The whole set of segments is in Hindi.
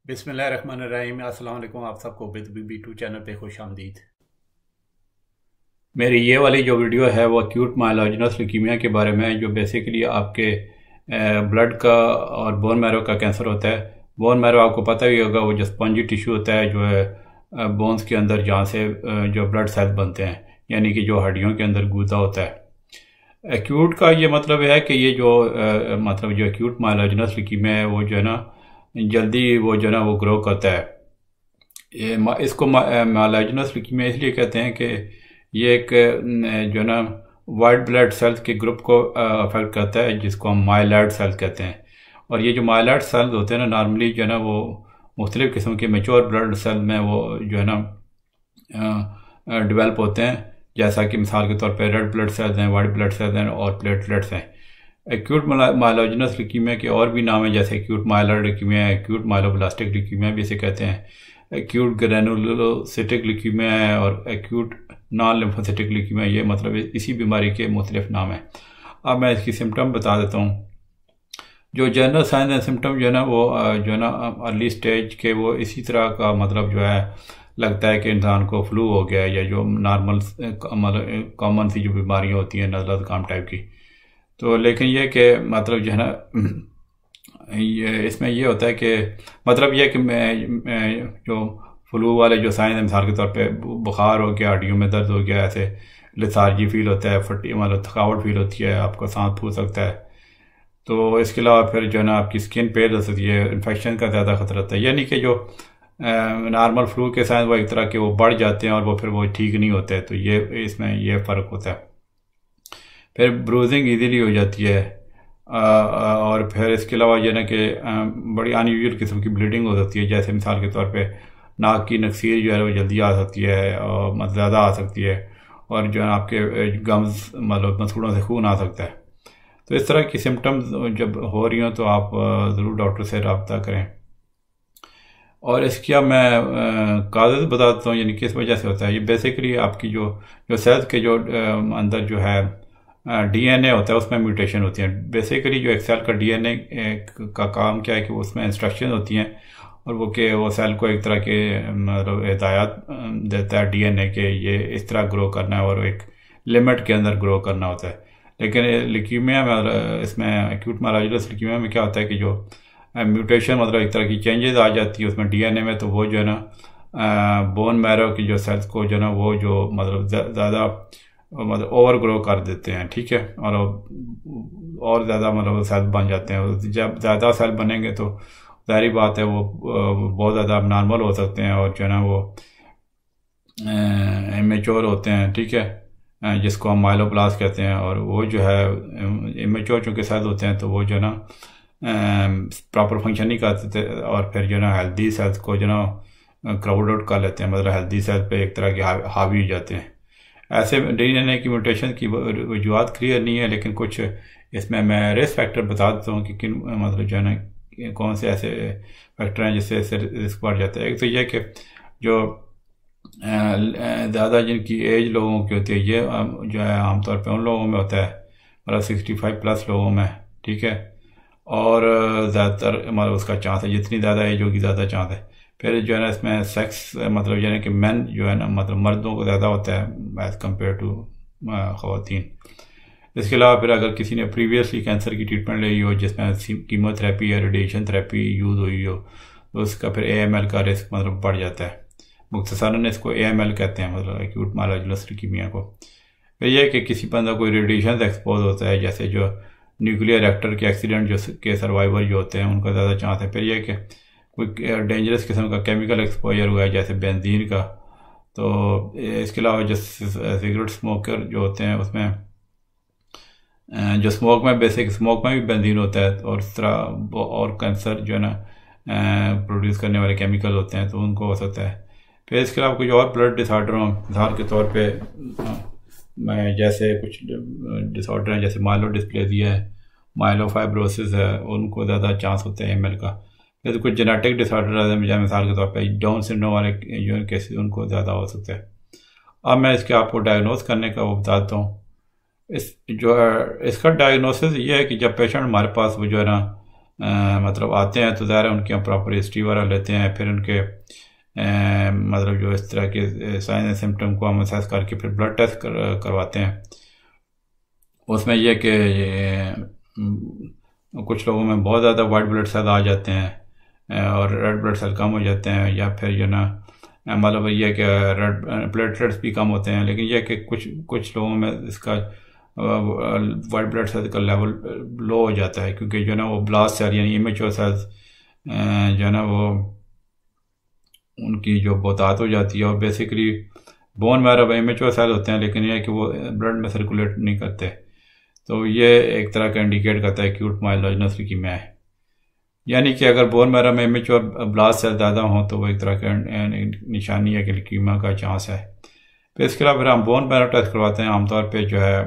बिस्मिल्लाहिर्रहमानिर्रहीम। अस्सलाम वालेकुम। आप सबको BB2 चैनल पे खुश आमदीद। मेरी ये वाली जो वीडियो है वो एक्यूट माइलोजेनस ल्यूकीमिया के बारे में है, जो बेसिकली आपके ब्लड का और बोन मैरो का कैंसर होता है। बोन मैरो आपको पता ही होगा, वो जो स्पंजी टिश्यू होता है जो है बोन्स के अंदर, जहाँ से जो ब्लड सेल बनते हैं, यानी कि जो हड्डियों के अंदर गूदा होता है। एक्यूट का ये मतलब है कि ये जो मतलब जो एक्यूट माइलोजेनस ल्यूकीमिया है वो जो है ना जल्दी वो जो है ना वो ग्रो करता है। इसको माइलोजेनस ल्यूकीमिया इसलिए कहते हैं कि ये एक जो है ना वाइट ब्लड सेल्स के ग्रुप को अफेक्ट करता है, जिसको हम माइलॉइड सेल्स कहते हैं। और ये जो माइलॉइड सेल्स होते हैं ना, नॉर्मली जो है ना वो मुख्तलिफ़ किस्म के मेच्योर ब्लड सेल में वो जो है ना डेवलप होते हैं। जैसा कि मिसाल के तौर पे रेड ब्लड सेल्स हैं, वाइट ब्लड सेल्स हैं और प्लेटलेट्स हैं। एक्यूट माइलोजेनस ल्यूकीमिया के और भी नाम हैं, जैसे acute myeloid leukaemia, acute myeloblastic leukaemia भी इसे कहते हैं, एक्यूट ग्रैनुलोसिटिक ल्यूकीमिया है और एक्यूट नॉन लिम्फोसिटिक ल्यूकीमिया। ये मतलब इसी बीमारी के मुख्तलिफ नाम हैं। अब मैं इसकी सिम्टम बता देता हूँ। जो जनरल साइंस एंड सिम्टम जो है ना वो जो है ना अर्ली स्टेज के वो इसी तरह का मतलब जो है लगता है कि इंसान को फ्लू हो गया है, या जो नॉर्मल मतलब कॉमन सी जो बीमारियाँ होती हैं नज़ला ज़ुकाम टाइप की। तो लेकिन ये कि मतलब जो है ना ये इसमें ये होता है कि मतलब ये कि मैं जो फ्लू वाले जो साइन है, मिसाल के तौर पे बुखार हो गया, हड्डियों में दर्द हो गया, ऐसे लेथार्जी फील होता है, फटी मतलब थकावट फील होती है, आपको सांस फूल सकता है। तो इसके अलावा फिर जो है ना आपकी स्किन पेल हो सकती है, इन्फेक्शन का ज़्यादा खतरा रहता है। यानी कि जो नॉर्मल फ्लू के साइन वो एक तरह के वो बढ़ जाते हैं और वो फिर वो ठीक नहीं होते हैं। तो ये इसमें ये फ़र्क होता है। फिर ब्रूजिंग इजीली हो जाती है और फिर इसके अलावा ये ना कि बड़ी अनयूजुअल किस्म की ब्लीडिंग हो सकती है। जैसे मिसाल के तौर पे नाक की नक्सीर जो है वो जल्दी आ सकती है और मतलब ज़्यादा आ सकती है, और जो है आपके गम्स मतलब मसूड़ों से खून आ सकता है। तो इस तरह की सिम्टम्स जब हो रही हों तो आप ज़रूर डॉक्टर से रब्ता करें। और इसकी अब मैं कागज़ बता देता हूँ, यानी किस वजह से होता है। ये बेसिकली आपकी जो जो सेल्स के जो अंदर जो है डीएनए होता है, उसमें म्यूटेशन होती है। बेसिकली जो एक सेल का डीएनए का काम क्या है कि उसमें इंस्ट्रक्शन होती हैं, और वो सेल को एक तरह के मतलब हिदायत देता है डीएनए के ये इस तरह ग्रो करना है और एक लिमिट के अंदर ग्रो करना होता है। लेकिन ल्यूकीमिया में, इसमें एक्यूट माइलोजेनस ल्यूकीमिया में क्या होता है कि जो म्यूटेशन मतलब एक तरह की चेंजेस आ जाती है उसमें डीएनए में, तो वो जो है ना बोन मैरो की जो सेल्स को जो है ना वो जो मतलब ज़्यादा मतलब ओवर ग्रो कर देते हैं, ठीक है। और ज़्यादा मतलब सेल बन जाते हैं। जब ज़्यादा सेल बनेंगे तो जाहिर बात है वो बहुत ज़्यादा नॉर्मल हो सकते हैं और जो है ना वो इमेच्योर होते हैं, ठीक है, जिसको हम माइलोब्लास्ट कहते हैं। और वो जो है इमेच्योर चूँकि सेल होते हैं तो वो जो है ना प्रॉपर फंक्शन नहीं करते थे, और फिर जो है ना हेल्दी सेल्स को जो ना क्राउड आउट कर लेते हैं, मतलब हेल्दी सेल पे एक तरह के हावी हो जाते हैं। ऐसे डीएनए की म्यूटेशन की वजूहत क्लियर नहीं है, लेकिन कुछ इसमें मैं रिस्क फैक्टर बता देता हूँ कि किन मतलब जो है ना कौन से ऐसे फैक्टर हैं जिससे इससे रिस्क बढ़ जाता है। एक तो यह कि जो ज़्यादा जिनकी एज लोगों की होती है, ये जो है आमतौर पे उन लोगों में होता है, मतलब 65+ लोगों में, ठीक है। और ज़्यादातर मतलब उसका चांस है, जितनी ज़्यादा एज होगी ज़्यादा चांस है। फिर जो है ना इसमें सेक्स मतलब यानी कि मेन जो है ना मतलब मर्दों को ज़्यादा होता है एज़ कम्पेयर टू ख़वातीन। इसके अलावा फिर अगर किसी ने प्रीवियसली कैंसर की ट्रीटमेंट ली हो, जिसमें कीमोथेरेपी या रेडिएशन थेरेपी यूज़ हुई हो, तो उसका फिर AML का रिस्क मतलब बढ़ जाता है। मुख्तसरन इसको AML कहते हैं, मतलब एक्यूट माइलोजेनस ल्यूकीमिया को। फिर यह कि किसी बंदा कोई रेडिएशन से एक्सपोज होता है, जैसे जो न्यूक्लियर रिएक्टर के एक्सीडेंट जो के सर्वाइवर जो होते हैं उनका ज़्यादा चांस है। फिर यह कि कोई डेंजरस किस्म का केमिकल एक्सपोजर हुआ है, जैसे बेंजीन का। तो इसके अलावा जो सिगरेट स्मोकर जो होते हैं उसमें जो स्मोक में बेसिक स्मोक में भी बेंजीन होता है, और इस तरह और कैंसर जो है ना प्रोड्यूस करने वाले केमिकल होते हैं, तो उनको हो सकता है। फिर इसके अलावा कुछ और ब्लड डिसऑर्डर हों, मिसाल के तौर पे मैं जैसे कुछ डिसऑर्डर हैं जैसे माइलोडिस्प्लेसिया है, माइलोफाइब्रोसिस है, उनको ज़्यादा चांस होता है AML का। फिर कुछ जेनेटिक डिसऑर्डर है, मिसाल के तौर पे डाउन सिंड्रोम वाले जो केसेस उनको ज़्यादा हो सकता है। अब मैं इसके आपको डायग्नोस करने का वो बताता हूँ। इसका डायग्नोसिस ये है कि जब पेशेंट हमारे पास वो जो है ना मतलब आते हैं तो ज़ाहिर है उनकी हम प्रॉपर हिस्ट्री वगैरह लेते हैं, फिर उनके मतलब जो इस तरह के साइन एंड सिम्टम को हम असेस करके फिर ब्लड टेस्ट करवाते हैं। उसमें यह कि कुछ लोगों में बहुत ज़्यादा वाइट ब्लड सेल आ जाते हैं और रेड ब्लड सेल कम हो जाते हैं, या फिर जो ना मतलब यह कि रेड प्लेटलेट्स भी कम होते हैं। लेकिन यह कि कुछ लोगों में इसका वाइट ब्लड सेल का लेवल लो हो जाता है, क्योंकि जो ना वो ब्लास्ट सेल यानी इमेच्योर सेल्स जो है ना वो उनकी जो बहुतात हो जाती है, और बेसिकली बोन मैरो में इमेच्योर सेल होते हैं लेकिन यह है कि वो ब्लड में सर्कुलेट नहीं करते। तो ये एक तरह का इंडिकेट करता है एक्यूट माइलोइडनस ल्यूकीमिया है, यानी कि अगर बोन मैरो में इमेच्योर ब्लास्ट सेल ज़्यादा हों तो वो एक तरह का निशानी है कि ल्यूकीमिया का चांस है। फिर इसके अलावा फिर हम बोन मैरो टेस्ट करवाते हैं। आमतौर पे जो है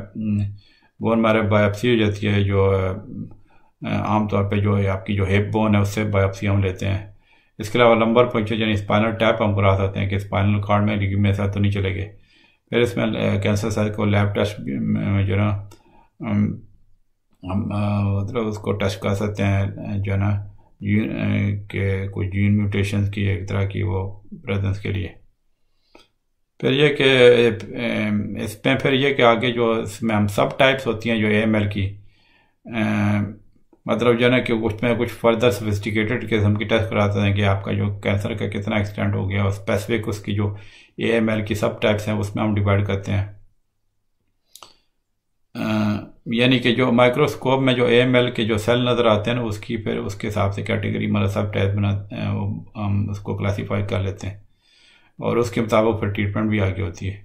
बोन मैरो बायोप्सी हो जाती है, जो आमतौर पे जो है आपकी जो हिप बोन है उससे बायोप्सी हम लेते हैं। इसके अलावा लंबर पंक्चर यानी स्पाइनल टैप हम करा सकते हैं कि स्पाइनल कॉर्ड में ल्यूकीमिया सेल तो नहीं चलेंगे। फिर इसमें कैंसर सेल को लैब टेस्ट में जो ना हम मतलब उसको टेस्ट कर सकते हैं जो ना के कुछ जीन म्यूटेशंस की एक तरह की वो प्रेजेंस के लिए। फिर ये कि इसमें फिर ये कि आगे जो इसमें हम सब टाइप्स होती हैं जो AML की मतलब जो है ना कि उसमें कुछ फर्दर सोफिस्टिकेटेड किस्म की टेस्ट कराते हैं कि आपका जो कैंसर का कितना एक्सटेंट हो गया, और स्पेसिफिक उसकी जो AML की सब टाइप्स हैं उसमें हम डिवाइड करते हैं। यानी कि जो माइक्रोस्कोप में जो AML के जो सेल नज़र आते हैं ना उसकी फिर उसके हिसाब से कैटेगरी मतलब सब टाइप बनाते हैं, वो हम उसको क्लासीफाई कर लेते हैं और उसके मुताबिक फिर ट्रीटमेंट भी आगे होती है।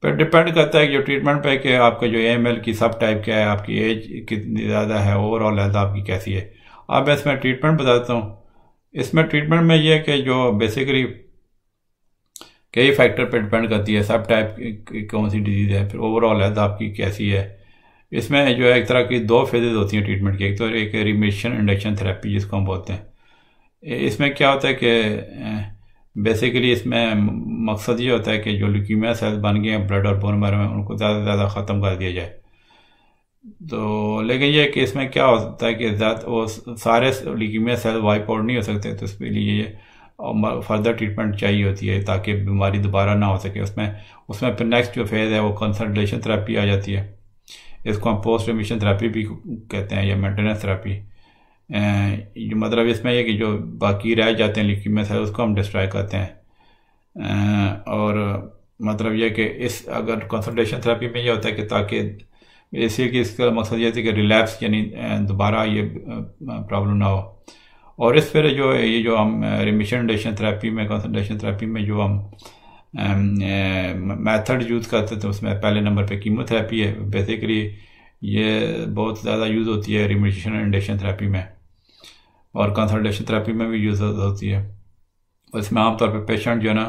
फिर डिपेंड करता है कि जो ट्रीटमेंट पे कि आपका जो AML की सब टाइप क्या है, आपकी एज कितनी ज़्यादा है, ओवरऑल हेल्थ आपकी कैसी है। अब मैं इसमें ट्रीटमेंट बताता हूँ। इसमें ट्रीटमेंट में ये है कि जो बेसिकली कई फैक्टर पर डिपेंड करती है सब टाइप की कौन सी डिजीज़ है, फिर ओवरऑल हेल्थ आपकी कैसी है। इसमें जो है एक तरह की 2 फेजेज होती हैं ट्रीटमेंट की। एक तो एक रिमिशन इंडक्शन थेरेपी जिसको हम बोलते हैं। इसमें क्या होता है कि बेसिकली इसमें मकसद ये होता है कि जो ल्यूकीमिया सेल्स बन गए हैं ब्लड और बोन मैरो में उनको ज़्यादा से ज़्यादा ख़त्म कर दिया जाए। तो लेकिन ये कि इसमें क्या होता है कि वो सारे ल्यूकीमिया सेल वाइप आउट नहीं हो सकते, तो इसके लिए ये फर्दर ट्रीटमेंट चाहिए होती है ताकि बीमारी दोबारा ना हो सके। उसमें फिर नेक्स्ट जो फेज़ है वो कंसल्टेशन थेरेपी आ जाती है। इसको हम पोस्ट रिमिशन थेरेपी भी कहते हैं या मेंटेनेंस थेरेपी। मतलब इसमें यह कि जो बाकी रह जाते हैं ल्यूकीमिया सेल उसको हम डिस्ट्रॉय करते हैं। और मतलब यह कि इस अगर कंसल्टेशन थेरेपी में यह होता है कि ताकि इसलिए कि इसका मकसद ये था कि रिलैप्स यानी दोबारा ये प्रॉब्लम ना हो। और इस फिर जो ये जो हम रिमिशन इंडक्शन थेरेपी में कंसल्टेशन थेरेपी में जो हम मेथड यूज़ करते थे उसमें पहले नंबर पे कीमोथेरेपी है। बेसिकली ये बहुत ज़्यादा यूज़ होती है रिमिशन इंडक्शन थेरेपी में, और कंसल्टेशन थेरेपी में भी यूज़ होती है। इसमें आमतौर पे पेशेंट जो है ना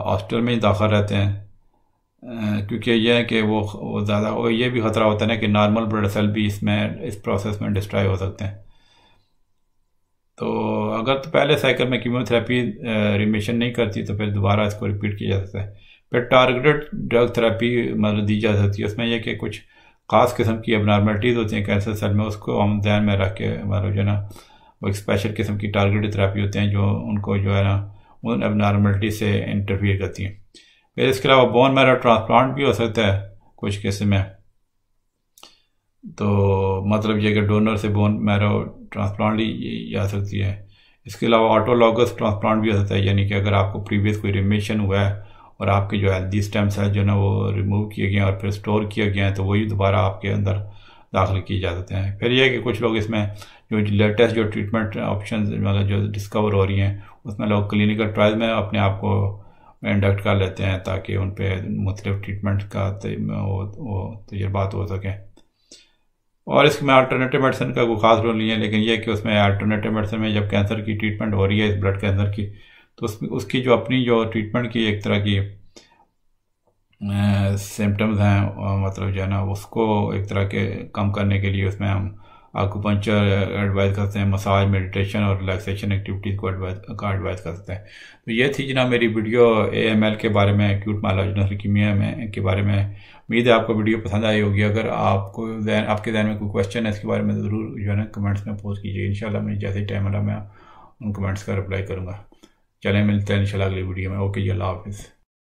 हॉस्पिटल में ही दाखिल रहते हैं, क्योंकि यह है कि वो ज़्यादा वो ये भी ख़तरा होता है ना कि नॉर्मल ब्लड सेल भी इस प्रोसेस में डिस्ट्रॉय हो सकते हैं। तो अगर तो पहले साइकिल में कीमोथेरेपी रिमिशन नहीं करती तो फिर दोबारा इसको रिपीट किया जा सकता है। फिर टारगेटेड ड्रग थेरेपी मतलब दी जा सकती है। उसमें यह कि कुछ ख़ास किस्म की एबनॉर्मलिटीज़ होती हैं कैंसर सेल में, उसको हम ध्यान में रख के मतलब जो है ना वो एक स्पेशल किस्म की टारगेटेड थेरेपी होते हैं जो उनको जो है ना उन एबनॉर्मलिटी से इंटरफियर करती हैं। फिर इसके अलावा बोन मैरो ट्रांसप्लांट भी हो सकता है कुछ केस में। तो मतलब ये कि डोनर से बोन मैरो ट्रांसप्लांट ली जा सकती है। इसके अलावा ऑटोलॉगस ट्रांसप्लांट भी हो सकता है, यानी कि अगर आपको प्रीवियस कोई रिमिशन हुआ है और आपके जो हेल्दी स्टेम सेल जो ना वो रिमूव किए गए हैं और फिर स्टोर किए गए हैं तो वही दोबारा आपके अंदर दाखिल किए जा सकते हैं। फिर यह कि कुछ लोग इसमें जो लेटेस्ट जो ट्रीटमेंट ऑप्शन मतलब जो डिस्कवर हो रही हैं उसमें लोग क्लिनिकल ट्रायल में अपने आप को इंडक्ट कर लेते हैं ताकि उन पर मुख्तलिफ ट्रीटमेंट का वो तजुर्बात हो सकें। और इसमें अल्टरनेटिव मेडिसिन का कोई खास रोल नहीं है, लेकिन यह कि उसमें अल्टरनेटिव मेडिसिन में जब कैंसर की ट्रीटमेंट हो रही है इस ब्लड कैंसर की तो उसकी जो अपनी जो ट्रीटमेंट की एक तरह की सिम्टम्स हैं मतलब जो है ना उसको एक तरह के कम करने के लिए उसमें हम आकुपंचर एडवाइस करते हैं, मसाज, मेडिटेशन और रिलैक्सेशन एक्टिविटीज़ को एडवाइस करते हैं। तो ये थी जनाब मेरी वीडियो AML के बारे में, एक्यूट माइलोजेनस ल्यूकीमिया में के बारे में। उम्मीद है आपको वीडियो पसंद आई होगी। अगर आपके ज़हन में कोई क्वेश्चन है इसके बारे में, ज़रूर जो है ना कमेंट्स में पोस्ट कीजिए। इंशाल्लाह मुझे जैसे ही टाइम मिला मैं उन कमेंट्स का रिप्लाई करूँगा। चलें, मिलते हैं इंशाल्लाह अगली वीडियो में। ओके जी, अल्लाह हाफिज़।